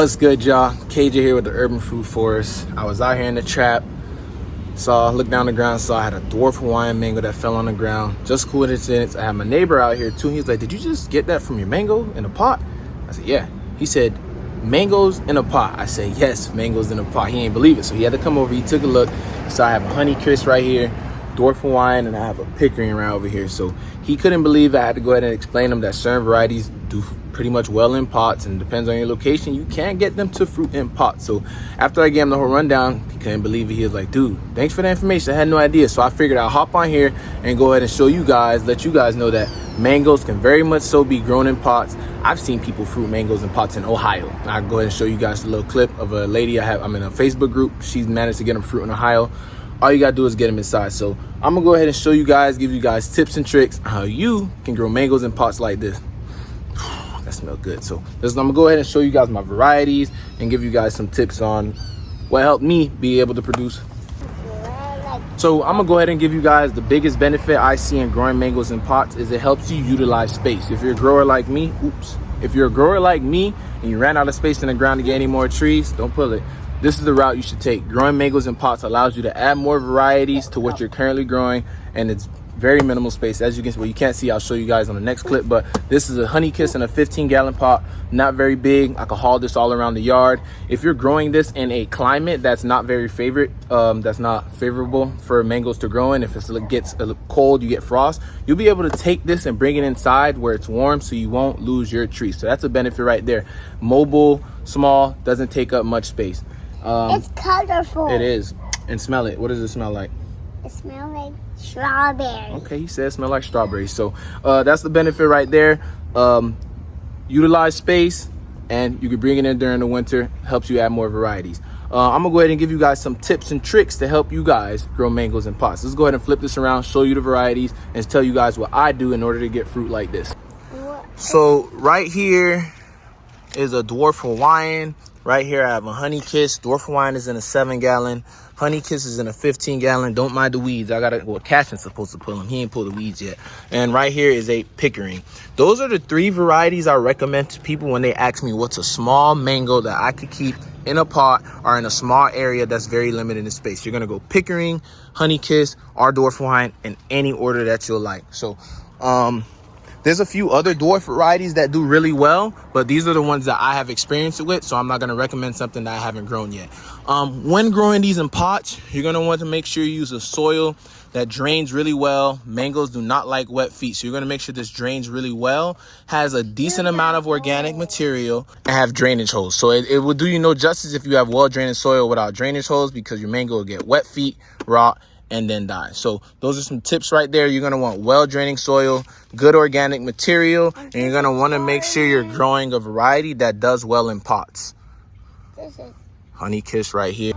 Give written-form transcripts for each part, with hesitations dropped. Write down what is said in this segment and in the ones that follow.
What's good, y'all? KJ here with the Urban Fruit Forest. I was out here in the trap, looked down the ground, saw I had a dwarf Hawaiian mango that fell on the ground. Just coincidence, I had my neighbor out here too. He's like, did you just get that from your mango in a pot? I said, yeah. He said, mangoes in a pot. I said, yes, mangoes in a pot. He ain't believe it. So he had to come over, he took a look. So I have a honey kiss right here, dwarf Hawaiian, and I have a pickering right over here. So he couldn't believe it. I had to go ahead and explain him that certain varieties do pretty much well in pots, and depends on your location, you can get them to fruit in pots. So after I gave him the whole rundown, he couldn't believe it. He was like, dude, thanks for the information. I had no idea. So I figured I'll hop on here and go ahead and show you guys, let you guys know that mangoes can very much so be grown in pots. I've seen people fruit mangoes in pots in Ohio. I'll go ahead and show you guys a little clip of a lady I'm in a Facebook group. She's managed to get them fruit in Ohio. All you gotta do is get them inside. So I'm gonna go ahead and show you guys, give you guys tips and tricks on how you can grow mangoes in pots like this. That smells good. So I'm gonna go ahead and show you guys my varieties and give you guys some tips on what helped me be able to produce. So I'm gonna go ahead and give you guys the biggest benefit I see in growing mangoes in pots is it helps you utilize space. If you're a grower like me, if you're a grower like me and you ran out of space in the ground to get any more trees, don't pull it. This is the route you should take. Growing mangoes in pots allows you to add more varieties to what you're currently growing, and it's very minimal space. As you can see, well, you can't see, I'll show you guys on the next clip, but this is a honey kiss in a 15-gallon pot, not very big. I could haul this all around the yard. If you're growing this in a climate that's not very that's not favorable for mangoes to grow in, if it gets cold, you get frost, you'll be able to take this and bring it inside where it's warm so you won't lose your tree. So that's a benefit right there. Mobile, small, doesn't take up much space. It's colorful. It is. And smell it. What does it smell like? It smells like strawberry. Okay, he said it smells like strawberries. So that's the benefit right there. Utilize space, and you can bring it in during the winter. Helps you add more varieties. I'm gonna go ahead and give you guys some tips and tricks to help you guys grow mangoes in pots. Let's go ahead and flip this around, show you the varieties, and tell you guys what I do in order to get fruit like this. So right here is a dwarf Hawaiian. Right here, I have a honey kiss. Dwarf Hawaiian is in a 7-gallon. Honey kiss is in a 15-gallon. Don't mind the weeds. Cashin's supposed to pull them. He ain't pulled the weeds yet. And right here is a pickering. Those are the 3 varieties I recommend to people when they ask me what's a small mango that I could keep in a pot or in a small area that's very limited in space. You're gonna go pickering, honey kiss, or dwarf Hawaiian in any order that you'll like. So, there's a few other dwarf varieties that do really well, but these are the ones that I have experience with, so I'm not going to recommend something that I haven't grown yet. When growing these in pots, you're going to want to make sure you use a soil that drains really well. Mangoes do not like wet feet, so you're going to make sure this drains really well, has a decent amount of organic material, and have drainage holes. So it will do you no justice if you have well-drained soil without drainage holes, because your mango will get wet feet, rot, and then die. So those are some tips right there. You're going to want well-draining soil, good organic material, and you're going to want to make sure you're growing a variety that does well in pots. This is Honey kiss right here.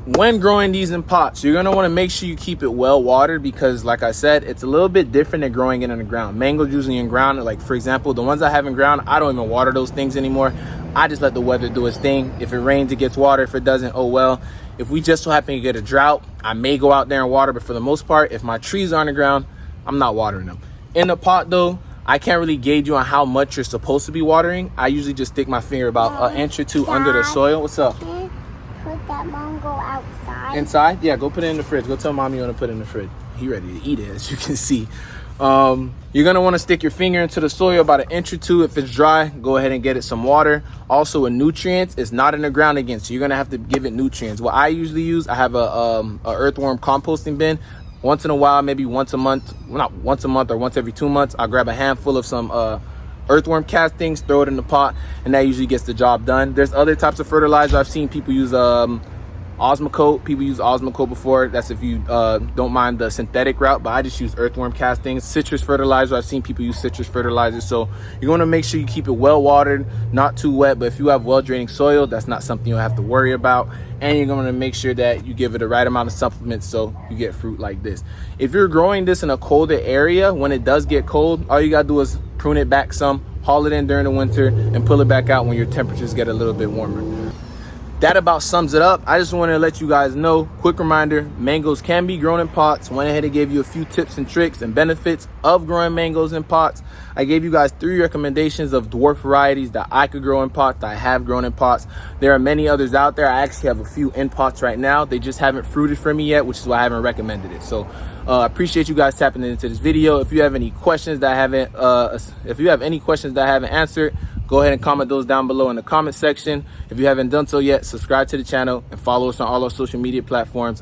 When growing these in pots, you're going to want to make sure you keep it well watered, because like I said, it's a little bit different than growing it in the ground. Mangoes usually in ground, like for example, the ones I have in ground, I don't even water those things anymore. I just let the weather do its thing. If it rains, it gets water. If it doesn't, oh well. If we just so happen to get a drought, I may go out there and water, but for the most part, if my trees are on the ground, I'm not watering them. In the pot though, I can't really gauge you on how much you're supposed to be watering. I usually just stick my finger about an inch or 2 under the soil. What's up? Put that mango outside. Inside? Yeah, go put it in the fridge. Go tell mommy you want to put it in the fridge. He ready to eat it, as you can see. You're going to want to stick your finger into the soil about an inch or 2. If it's dry, go ahead and get it some water. Also, with nutrients, it's not in the ground again, so you're going to have to give it nutrients. What I usually use, I have a earthworm composting bin. Once in a while, maybe once a month, well, not once a month or once every 2 months, I'll grab a handful of some earthworm castings, throw it in the pot, and that usually gets the job done. There's other types of fertilizer. I've seen people use Osmocote. People use Osmocote before. That's if you don't mind the synthetic route, but I just use earthworm castings. Citrus fertilizer, I've seen people use citrus fertilizer. So you're going to make sure you keep it well watered, not too wet, but if you have well draining soil, that's not something you'll have to worry about. And you're going to make sure that you give it the right amount of supplements so you get fruit like this. If you're growing this in a colder area, when it does get cold, all you got to do is prune it back some, haul it in during the winter, and pull it back out when your temperatures get a little bit warmer. that about sums it up. I just wanted to let you guys know, quick reminder, mangoes can be grown in pots. Went ahead and gave you a few tips and tricks and benefits of growing mangoes in pots. I gave you guys 3 recommendations of dwarf varieties that I could grow in pots, that I have grown in pots. There are many others out there. I actually have a few in pots right now. They just haven't fruited for me yet, which is why I haven't recommended it. So I appreciate you guys tapping into this video. If you have any questions that I haven't answered, go ahead and comment those down below in the comment section. If you haven't done so yet, subscribe to the channel and follow us on all our social media platforms.